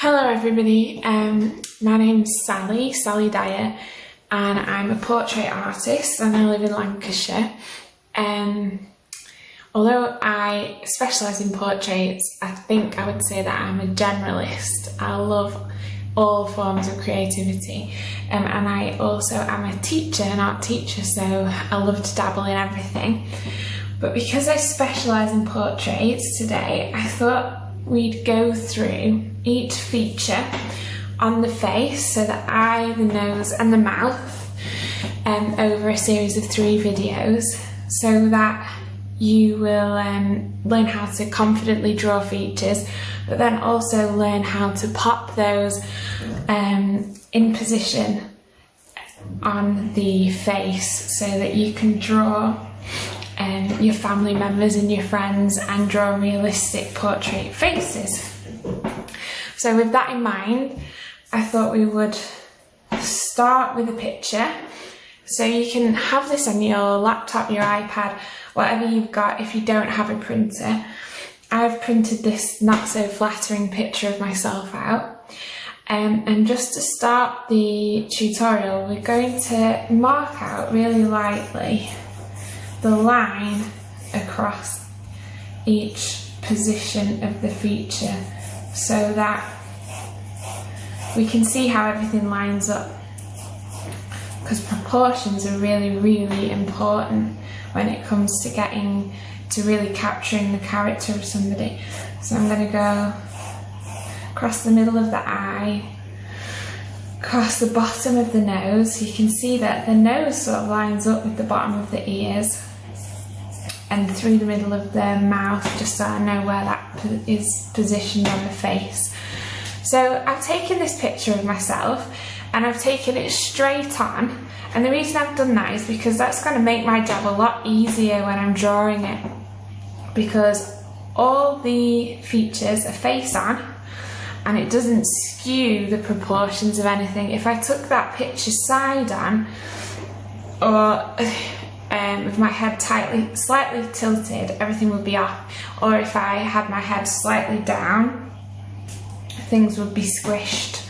Hello everybody, my name's Sally Dyer, and I'm a portrait artist and I live in Lancashire. Although I specialise in portraits, I think I would say that I'm a generalist. I love all forms of creativity, and I also am a teacher, an art teacher, so I love to dabble in everything. But because I specialise in portraits today, I thought we'd go through each feature on the face, so the eye, the nose and the mouth, over a series of 3 videos, so that you will learn how to confidently draw features, but then also learn how to pop those in position on the face so that you can draw your family members and your friends and draw realistic portrait faces. So with that in mind, I thought we would start with a picture. So you can have this on your laptop, your iPad, whatever you've got if you don't have a printer. I've printed this not so flattering picture of myself out. And just to start the tutorial, we're going to mark out really lightly the line across each position of the feature so that we can see how everything lines up, because proportions are really important when it comes to getting to really capturing the character of somebody. So I'm going to go across the middle of the eye, across the bottom of the nose. You can see that the nose sort of lines up with the bottom of the ears, and through the middle of the mouth, just so I know where that is positioned on the face. So I've taken this picture of myself and I've taken it straight on, and the reason I've done that is because that's going to make my job a lot easier when I'm drawing it, because all the features are face on and it doesn't skew the proportions of anything. If I took that picture side on, or with my head slightly tilted, everything would be off. Or if I had my head slightly down, things would be squished.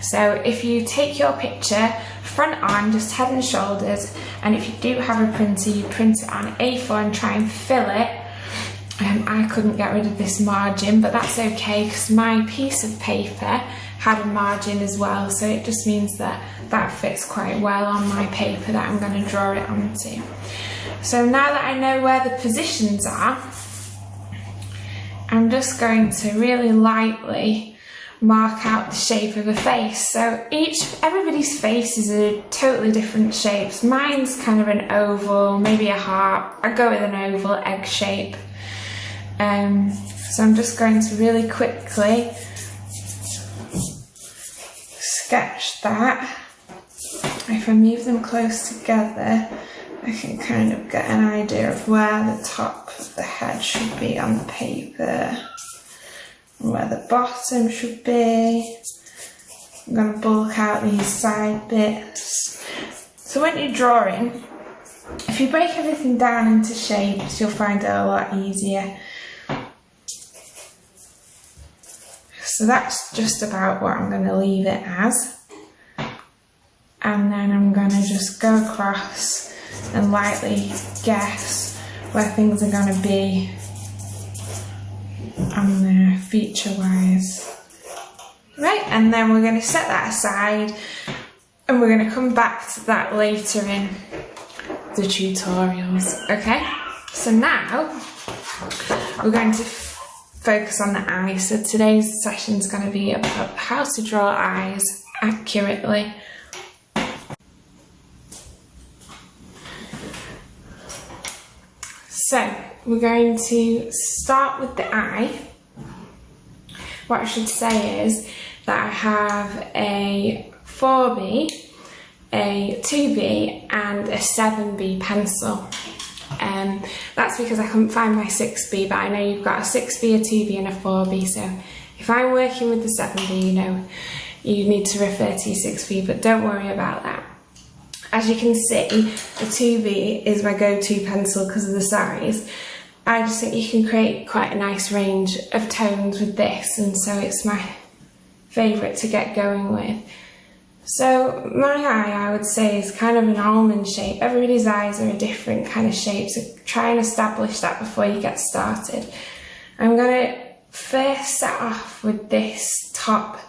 So if you take your picture front on, just head and shoulders, and if you do have a printer, you print it on A4 and try and fill it. I couldn't get rid of this margin, but that's okay because my piece of paper had a margin as well, so it just means that that fits quite well on my paper that I'm going to draw it onto. So now that I know where the positions are, I'm just going to really lightly mark out the shape of a face. So everybody's face is a totally different shapes. Mine's kind of an oval, maybe a heart. I go with an oval egg shape. So I'm just going to really quickly sketch that. If I move them close together, I can kind of get an idea of where the top of the head should be on the paper and where the bottom should be. I'm going to bulk out these side bits. So when you're drawing, if you break everything down into shapes, you'll find it a lot easier. So that's just about what I'm going to leave it as. And then I'm going to just go across and lightly guess where things are going to be on there feature wise. Right, and then we're going to set that aside and we're going to come back to that later in the tutorials. Okay, so now we're going to focus on the eye. So today's session is going to be about how to draw eyes accurately. So we're going to start with the eye. What I should say is that I have a 4B, a 2B and a 7B pencil. That's because I couldn't find my 6B, but I know you've got a 6B, a 2B and a 4B, so if I'm working with the 7B, you know, you need to refer to your 6B, but don't worry about that. As you can see, the 2B is my go-to pencil because of the size. I just think you can create quite a nice range of tones with this, and so it's my favourite to get going with. So my eye, I would say, is kind of an almond shape. Everybody's eyes are a different kind of shape, so try and establish that before you get started. I'm going to first set off with this top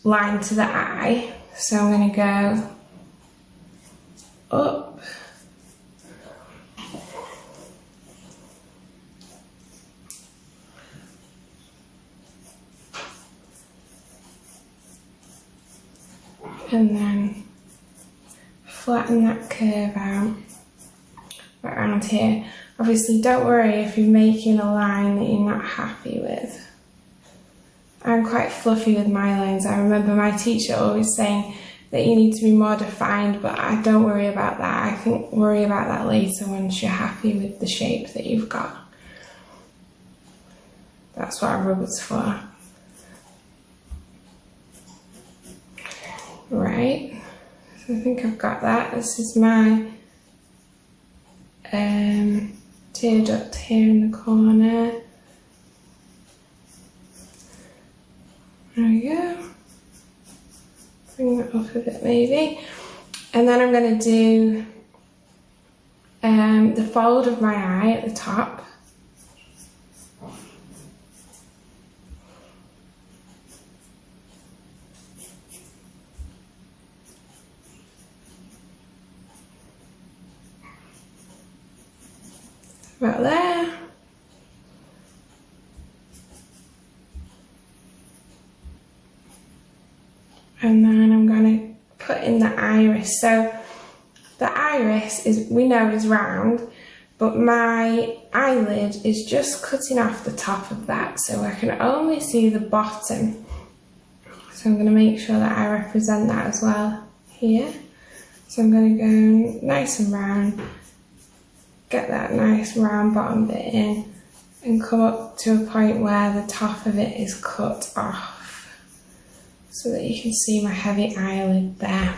line to the eye. So I'm going to go up, and then flatten that curve out right around here. Obviously, don't worry if you're making a line that you're not happy with. I'm quite fluffy with my lines. I remember my teacher always saying that you need to be more defined, but I don't worry about that. I can worry about that later once you're happy with the shape that you've got. That's what a rubber's for. Right, so I think I've got that. This is my tear duct here in the corner. There we go. Bring that up a bit maybe. And then I'm going to do the fold of my eye at the top. About there. And then I'm going to put in the iris. So the iris we know is round, but my eyelid is just cutting off the top of that, so I can only see the bottom. So I'm going to make sure that I represent that as well here. So I'm going to go nice and round, get that nice round bottom bit in, and come up to a point where the top of it is cut off, so that you can see my heavy eyelid there.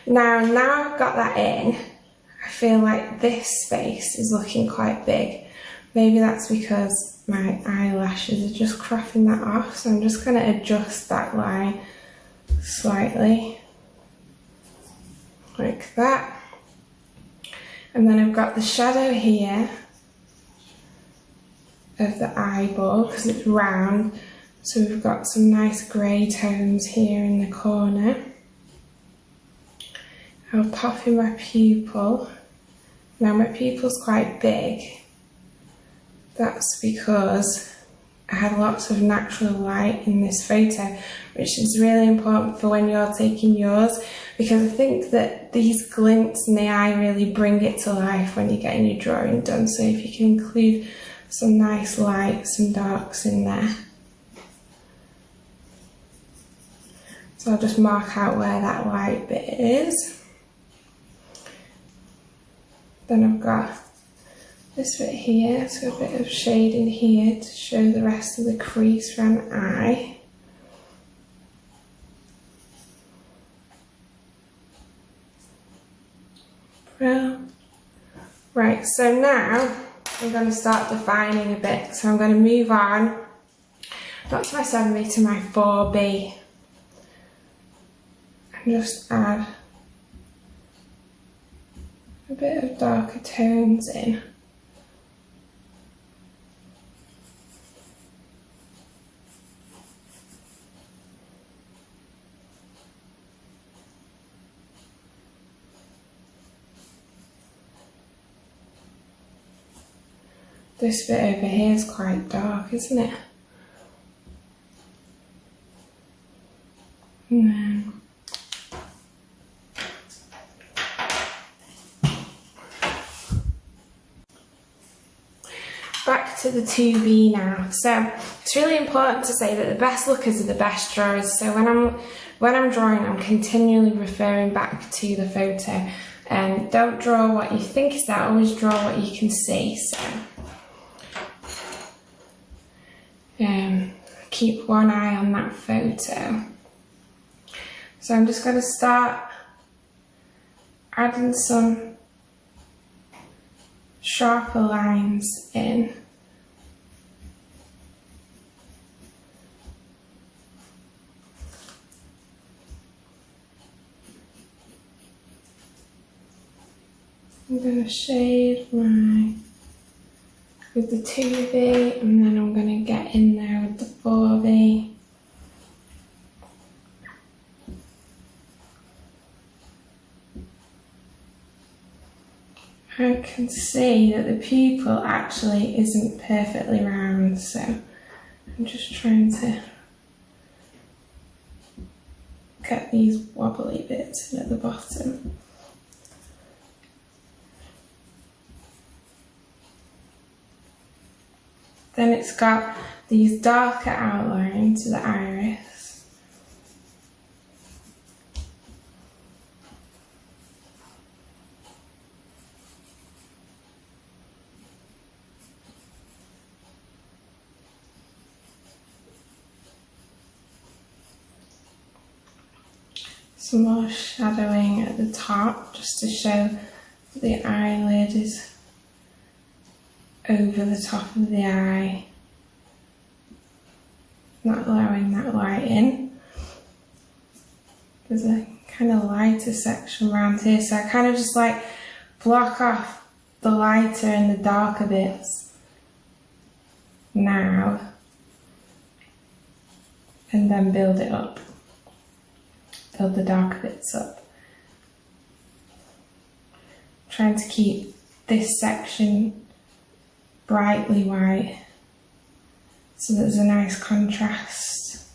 Now I've got that in, I feel like this space is looking quite big. Maybe that's because my eyelashes are just cropping that off, so I'm just going to adjust that line slightly, like that. And then I've got the shadow here of the eyeball because it's round. So we've got some nice grey tones here in the corner. I'll pop in my pupil. Now my pupil's quite big. That's because I had lots of natural light in this photo, which is really important for when you're taking yours, because I think that these glints in the eye really bring it to life when you're getting your drawing done. So if you can include some nice lights and darks in there. So I'll just mark out where that light bit is. Then I've got this bit here, so a bit of shading here to show the rest of the crease around the eye. Right, so now I'm going to start defining a bit. So I'm going to move on, not to my 7B, to my 4B. And just add a bit of darker tones in. This bit over here is quite dark, isn't it? And then back to the 2B now. So it's really important to say that the best lookers are the best drawers. So when I'm drawing, I'm continually referring back to the photo. And don't draw what you think is there, always draw what you can see. So keep one eye on that photo. So I'm just going to start adding some sharper lines in. I'm going to shade with the 2V, and then I'm going to get in there with the 4V. I can see that the pupil actually isn't perfectly round, so I'm just trying to get these wobbly bits in at the bottom. Then it's got these darker outlines to the iris. Some more shadowing at the top just to show that the eyelid is over the top of the eye, not allowing that light in. There's a kind of lighter section around here, so I kind of just like block off the lighter and the darker bits now and then build it up, build the darker bits up. Trying to keep this section brightly white so there's a nice contrast,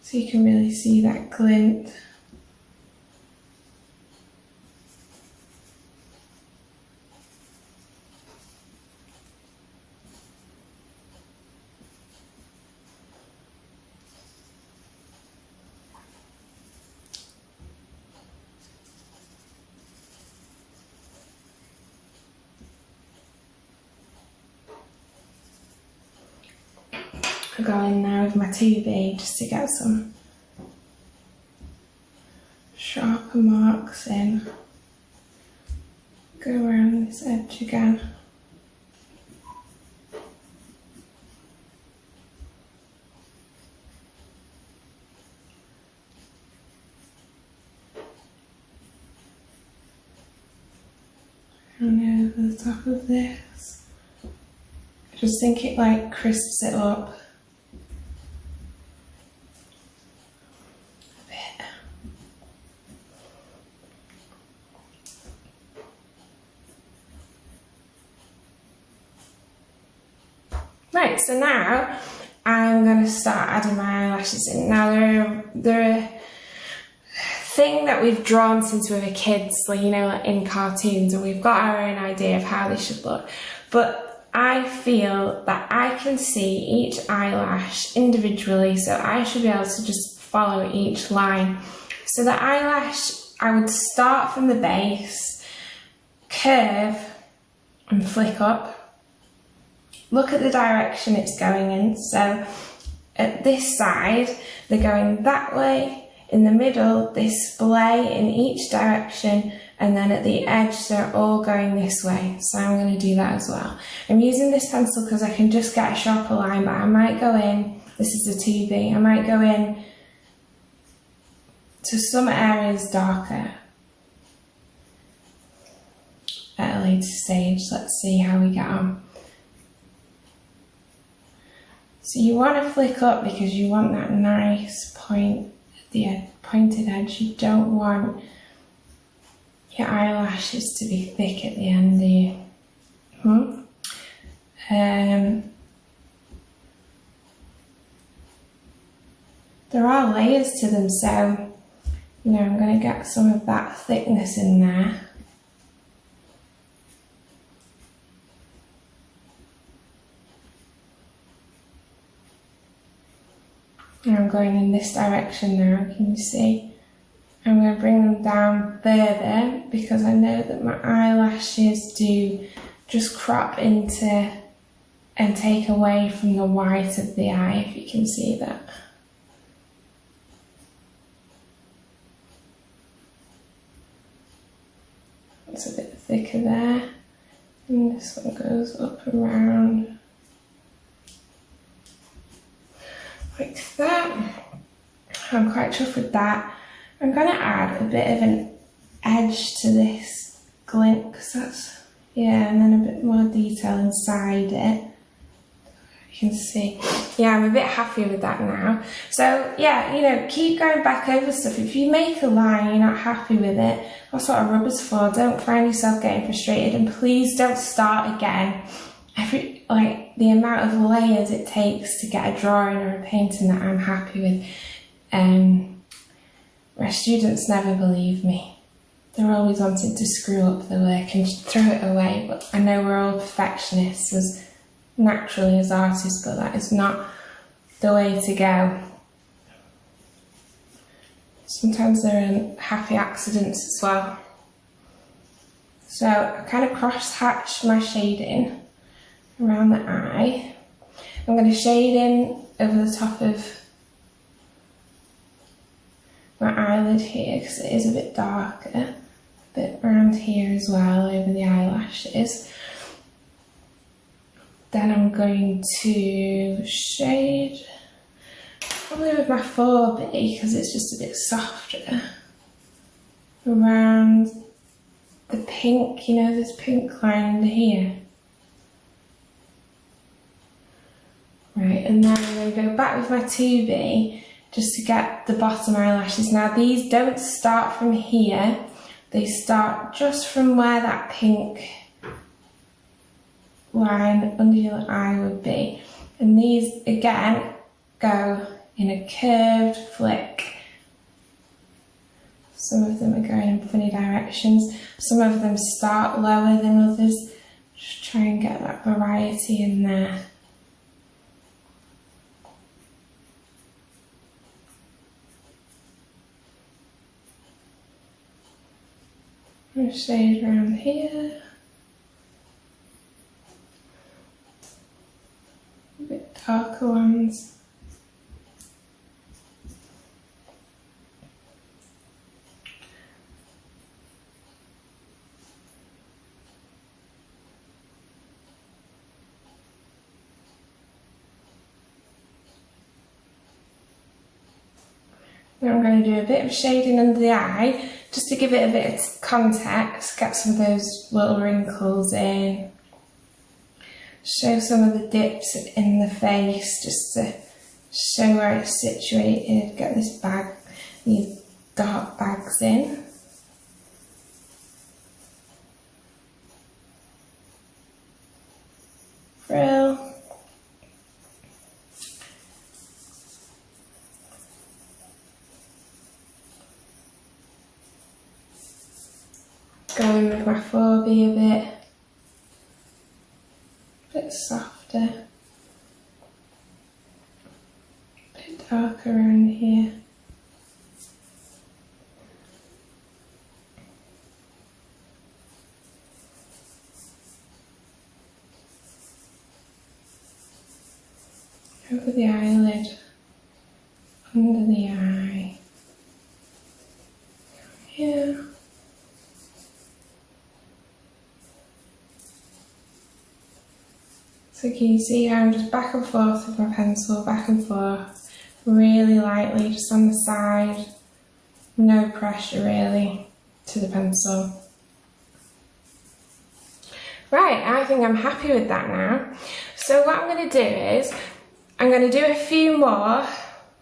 so you can really see that glint. I'll go in there with my 2B just to get some sharper marks in. Go around this edge again. And over the top of this. I just think it like crisps it up. Right, so now I'm going to start adding my eyelashes in. Now they're a thing that we've drawn since we were kids, like, you know, in cartoons, and we've got our own idea of how they should look. But I feel that I can see each eyelash individually, so I should be able to just follow each line. So the eyelash, I would start from the base, curve and flick up. Look at the direction it's going in. So at this side, they're going that way. In the middle, they splay in each direction. And then at the edge, they're all going this way. So I'm going to do that as well. I'm using this pencil because I can just get a sharper line, but I might go in, this is the 2B, I might go in to some areas darker at a later stage. Let's see how we get on. So you want to flick up because you want that nice point at the pointed edge. You don't want your eyelashes to be thick at the end, do you? There are layers to them, so you know, I'm going to get some of that thickness in there. And I'm going in this direction now, can you see? I'm going to bring them down further because I know that my eyelashes do just crop into and take away from the white of the eye, if you can see that. It's a bit thicker there. And this one goes up and round. Like that. I'm quite chuffed with that. I'm going to add a bit of an edge to this glint, because that's, yeah, and then a bit more detail inside it. You can see, yeah, I'm a bit happy with that now. So yeah, you know, keep going back over stuff. If you make a line, you're not happy with it, that's what a rubber's for. Don't find yourself getting frustrated, and please don't start again. Like the amount of layers it takes to get a drawing or a painting that I'm happy with, my students never believe me. They're always wanting to screw up the work and throw it away, but I know we're all perfectionists naturally as artists, but that is not the way to go. Sometimes there are happy accidents as well. So I kind of cross-hatched my shading around the eye. I'm going to shade in over the top of my eyelid here because it is a bit darker, a bit around here as well over the eyelashes. Then I'm going to shade, probably with my 4B because it's just a bit softer, around the pink, you know, this pink line under here. Right, and then I'm going to go back with my 2B just to get the bottom eyelashes. Now these don't start from here, they start just from where that pink line under your eye would be. And these again go in a curved flick. Some of them are going in funny directions, some of them start lower than others. Just try and get that variety in there. And shade around here. A bit darker ones. Now I'm going to do a bit of shading under the eye, just to give it a bit of context, get some of those little wrinkles in. Show some of the dips in the face, just to show where it's situated, get this bag, these dark bags in. Frill. Going with my 4B a bit softer, a bit darker around here. Over the eyelid, under the eye, here. So can you see how I'm just back and forth with my pencil, back and forth, really lightly, just on the side, no pressure really to the pencil. Right, I think I'm happy with that now. So what I'm going to do is, I'm going to do a few more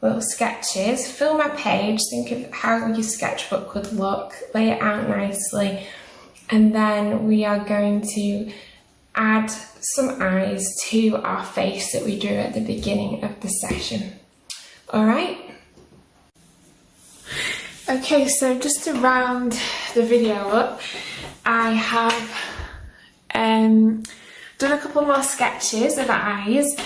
little sketches, fill my page, think of how your sketchbook would look, lay it out nicely, and then we are going to add some eyes to our face that we drew at the beginning of the session. Alright? Okay, so just to round the video up, I have done a couple more sketches of eyes.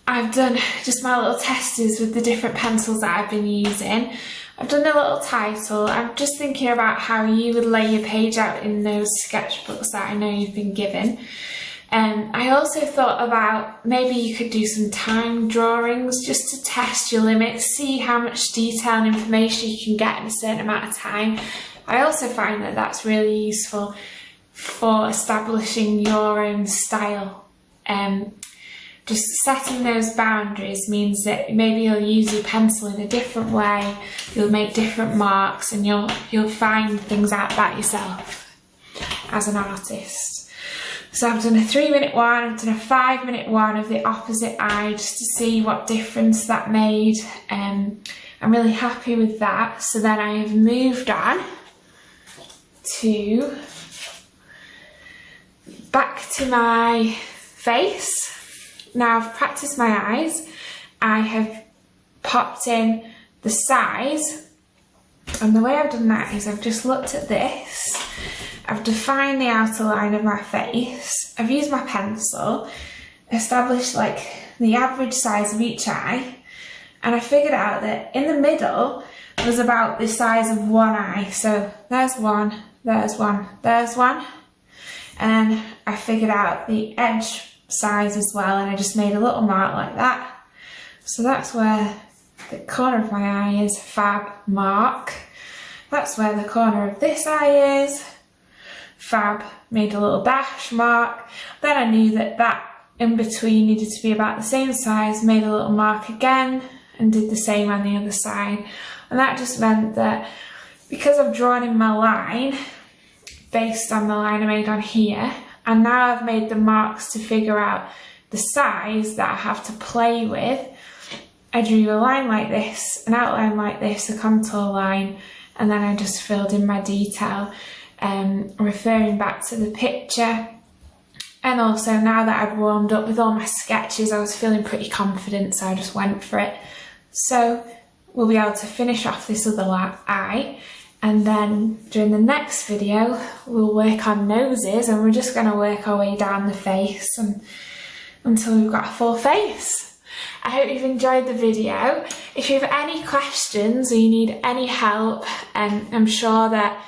I've done just my little testers with the different pencils that I've been using. I've done a little title. I'm just thinking about how you would lay your page out in those sketchbooks that I know you've been given. I also thought about maybe you could do some time drawings just to test your limits, see how much detail and information you can get in a certain amount of time. I also find that that's really useful for establishing your own style. just setting those boundaries means that maybe you'll use your pencil in a different way, you'll make different marks, and you'll find things out about yourself as an artist. So I've done a 3-minute one, I've done a 5-minute one of the opposite eye just to see what difference that made. I'm really happy with that. So then I have moved on to back to my face. Now I've practiced my eyes. I have popped in the size, and the way I've done that is I've just looked at this. I've defined the outer line of my face. I've used my pencil, established like the average size of each eye, and I figured out that in the middle was about the size of one eye. So there's one, there's one, there's one. And I figured out the edge size as well, and I just made a little mark like that. So that's where the corner of my eye is, fab, mark. That's where the corner of this eye is, fab, made a little dash, mark. Then I knew that that in between needed to be about the same size, made a little mark again, and did the same on the other side. And that just meant that because I've drawn in my line based on the line I made on here, and now I've made the marks to figure out the size that I have to play with, I drew a line like this, an outline like this, a contour line, and then I just filled in my detail, referring back to the picture. And also, now that I'd warmed up with all my sketches, I was feeling pretty confident, so I just went for it. So we'll be able to finish off this other eye, and then during the next video we'll work on noses, and we're just going to work our way down the face until we've got a full face. I hope you've enjoyed the video. If you have any questions or you need any help, I'm sure that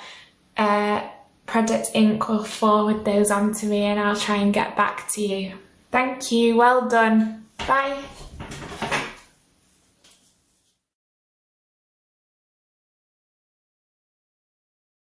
Project Ink will forward those on to me, and I'll try and get back to you. Thank you, well done, bye.